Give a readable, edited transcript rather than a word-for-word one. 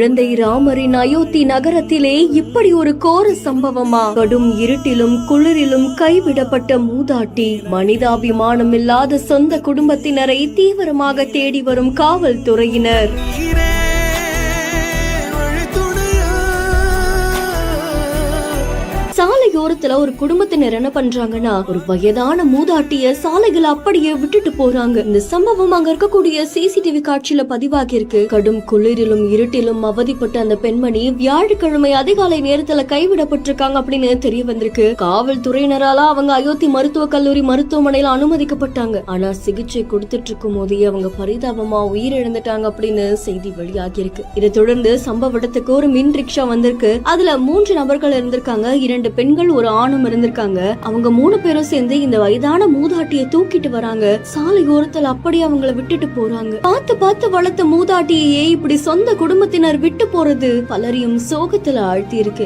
குழந்தை ராமரின் அயோத்தி நகரத்திலே இப்படி ஒரு கோர சம்பவமா? கடும் இருட்டிலும் குளிரிலும் கைவிடப்பட்ட மூதாட்டி, மனிதாபிமானம் இல்லாத சொந்த குடும்பத்தினரை தீவிரமாக தேடி வரும் காவல்துறையினர். சாலையோரத்துல ஒரு குடும்பத்தினர் என்ன பண்றாங்கன்னா, ஒரு வயதான மூதாட்டிய சாலைகள் அப்படியே விட்டுட்டு போறாங்க. இந்த சம்பவம் அங்க இருக்கக்கூடிய சிசிடிவி காட்சியில பதிவாகி இருக்கு. கடும் குளிரிலும் இருட்டிலும் அவதிப்பட்ட அந்த பெண்மணி வியாழக்கிழமை அதிகாலை நேரத்துல கைவிடப்பட்டிருக்காங்க அப்படின்னு தெரிய வந்திருக்கு. காவல்துறையினரால அவங்க அயோத்தி மருத்துவக் கல்லூரி மருத்துவமனையில அனுமதிக்கப்பட்டாங்க. ஆனா சிகிச்சை கொடுத்துட்டு இருக்கும் போதே அவங்க பரிதாபமா உயிரிழந்துட்டாங்க அப்படின்னு செய்தி வெளியாகி இருக்கு. இதை தொடர்ந்து சம்பவ இடத்துக்கு ஒரு மின் ரிக்ஷா வந்திருக்கு. அதுல 3 நபர்கள் இருந்திருக்காங்க. 2 பெண்கள் ஒரு ஆணும் இருந்திருக்காங்க. அவங்க 3 பேரும் சேர்ந்து இந்த வயதான மூதாட்டிய தூக்கிட்டு வராங்க. சாலையோரத்துல அப்படியே அவங்கள விட்டுட்டு போறாங்க. பார்த்து வளர்த்த மூதாட்டியே இப்படி சொந்த குடும்பத்தினர் விட்டு போறது பலரையும் சோகத்துல ஆழ்த்தி இருக்கு.